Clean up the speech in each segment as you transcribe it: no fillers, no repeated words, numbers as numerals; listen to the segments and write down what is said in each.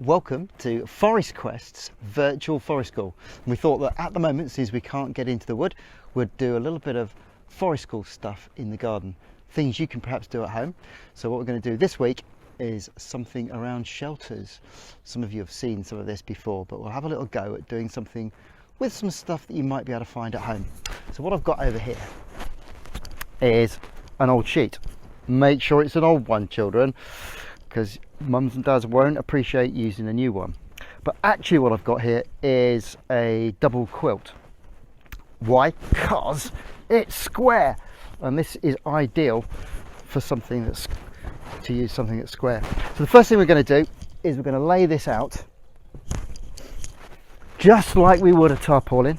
Welcome to Forest Quest's virtual forest school. And we thought that at the moment, since we can't get into the wood, we'd do a little bit of forest school stuff in the garden, things you can perhaps do at home. So what we're going to do this week is something around shelters. Some of you have seen some of this before, but we'll have a little go at doing something with some stuff that you might be able to find at home. So what I've got over here is an old sheet. Make sure it's an old one, children, because mums and dads won't appreciate using a new one. But actually what I've got here is a double quilt. Why? Because it's square, and this is ideal for something that's square. So the first thing we're going to do is we're going to lay this out just like we would a tarpaulin.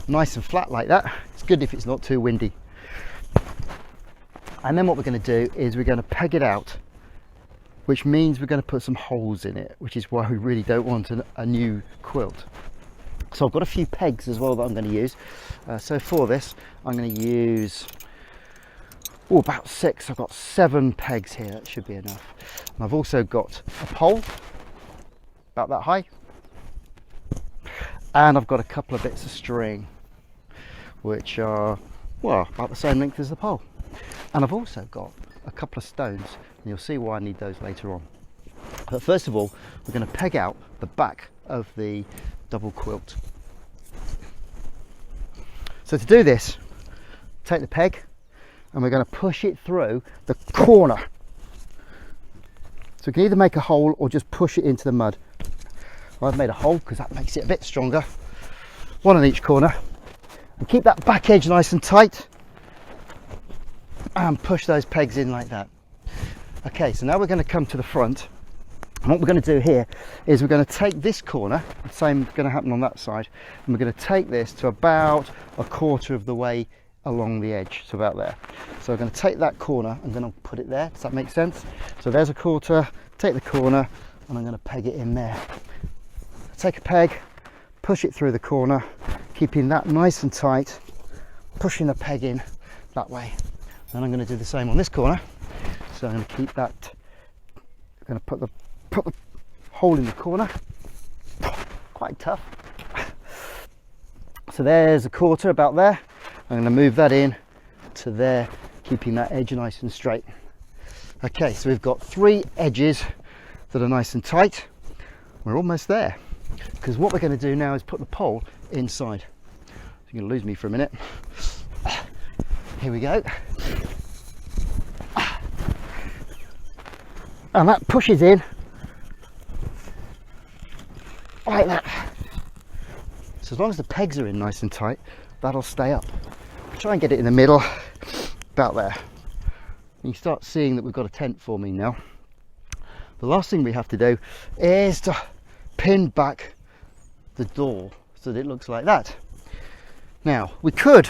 Nice and flat like that. It's good if it's not too windy. And then what we're going to do is we're going to peg it out, which means we're going to put some holes in it, which is why we really don't want a new quilt. So I've got a few pegs as well that I'm going to use. So for this, I'm going to use about 6. I've got 7 pegs here. That should be enough. And I've also got a pole about that high, and I've got a couple of bits of string, which are about the same length as the pole. And I've also got a couple of stones, and you'll see why I need those later on. But first of all, we're going to peg out the back of the double quilt. So to do this, take the peg and we're going to push it through the corner. So we can either make a hole or just push it into the mud. I've made a hole because that makes it a bit stronger. One on each corner. And keep that back edge nice and tight. And push those pegs in like that. Okay, so now we're going to come to the front, and what we're going to do here is we're going to take this corner, the same is going to happen on that side, and we're going to take this to about a quarter of the way along the edge, so about there. So we're going to take that corner and going to put it there. Does that make sense? So there's a quarter, take the corner, and I'm going to peg it in there. Take a peg, push it through the corner, keeping that nice and tight, pushing the peg in that way. Then I'm going to do the same on this corner. So I'm going to keep that. I'm going to put the hole in the corner. Quite tough. So there's a quarter about there. I'm going to move that in to there, keeping that edge nice and straight. Okay, so we've got 3 edges that are nice and tight. We're almost there, because what we're going to do now is put the pole inside. You're going to lose me for a minute. Here we go. And that pushes in like that. So as long as the pegs are in nice and tight, that'll stay up. Try and get it in the middle, about there. You start seeing that we've got a tent forming now. The last thing we have to do is to pin back the door so that it looks like that. Now, we could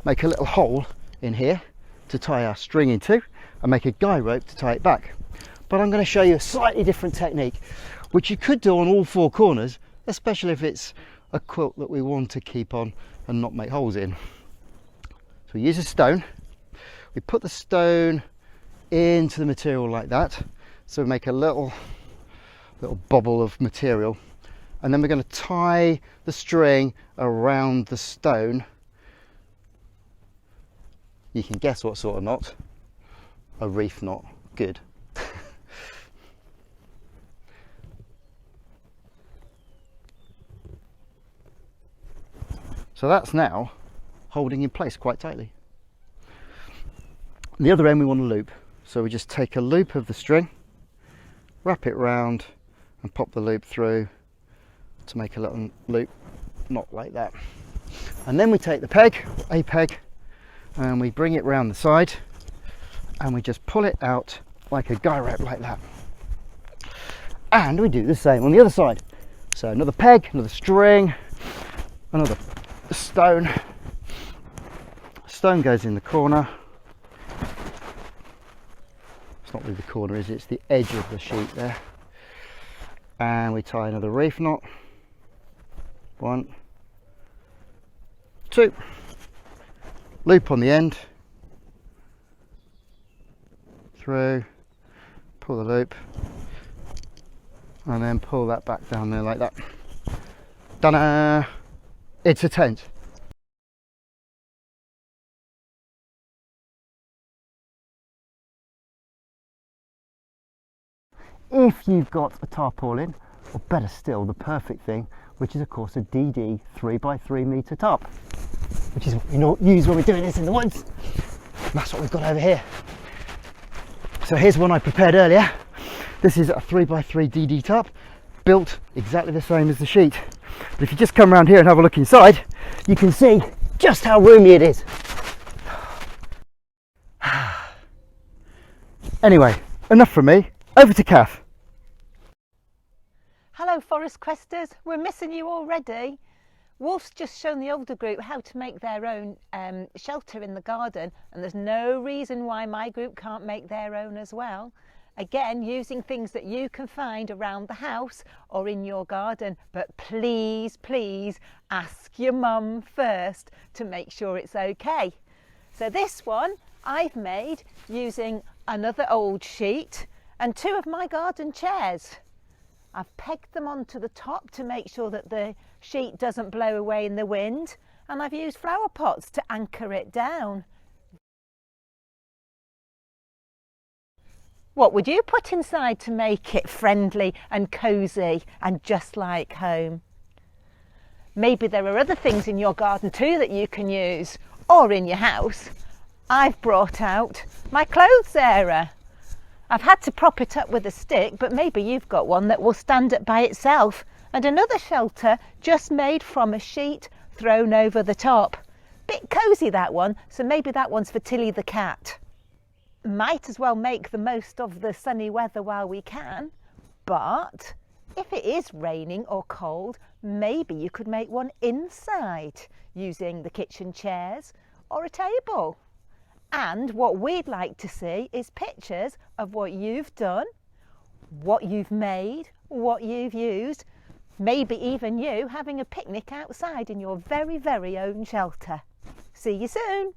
make a little hole in here to tie our string into and make a guy rope to tie it back. But I'm going to show you a slightly different technique, which you could do on all 4 corners, especially if it's a quilt that we want to keep on and not make holes in. So we use a stone. We put the stone into the material like that. So we make a little bobble of material, and then we're going to tie the string around the stone. You can guess what sort of knot. A reef knot. Good. So that's now holding in place quite tightly. The other end we want to loop. So we just take a loop of the string, wrap it round and pop the loop through to make a little loop knot like that. And then we take the peg, and we bring it round the side and we just pull it out like a guy rope like that. And we do the same on the other side. So another peg, another string, another stone. Stone goes in the corner. It's not really the corner, is it? It's the edge of the sheet there. And we tie another reef knot. 1, 2. Loop on the end. through, pull the loop, and then pull that back down there like that. Ta-da! It's a tent. If you've got a tarpaulin, or better still, the perfect thing, which is of course a DD 3x3 metre tarp, which is what we use when we're doing this in the woods. That's what we've got over here. So here's one I prepared earlier. This is a 3x3 DD tarp, built exactly the same as the sheet. But if you just come around here and have a look inside, you can see just how roomy it is. Anyway, enough from me. Over to Kath. Hello Forest Questers, we're missing you already. Wolf's just shown the older group how to make their own shelter in the garden, and there's no reason why my group can't make their own as well. Again, using things that you can find around the house or in your garden, but please, please ask your mum first to make sure it's okay. So this one I've made using another old sheet and 2 of my garden chairs. I've pegged them onto the top to make sure that the sheet doesn't blow away in the wind, and I've used flower pots to anchor it down. What would you put inside to make it friendly and cosy and just like home? Maybe there are other things in your garden too that you can use, or in your house. I've brought out my clothes airer. I've had to prop it up with a stick, but maybe you've got one that will stand up by itself, and another shelter just made from a sheet thrown over the top. Bit cosy that one, so maybe that one's for Tilly the cat. Might as well make the most of the sunny weather while we can, but if it is raining or cold, maybe you could make one inside using the kitchen chairs or a table. And what we'd like to see is pictures of what you've done, what you've made, what you've used, maybe even you having a picnic outside in your very, very own shelter. See you soon.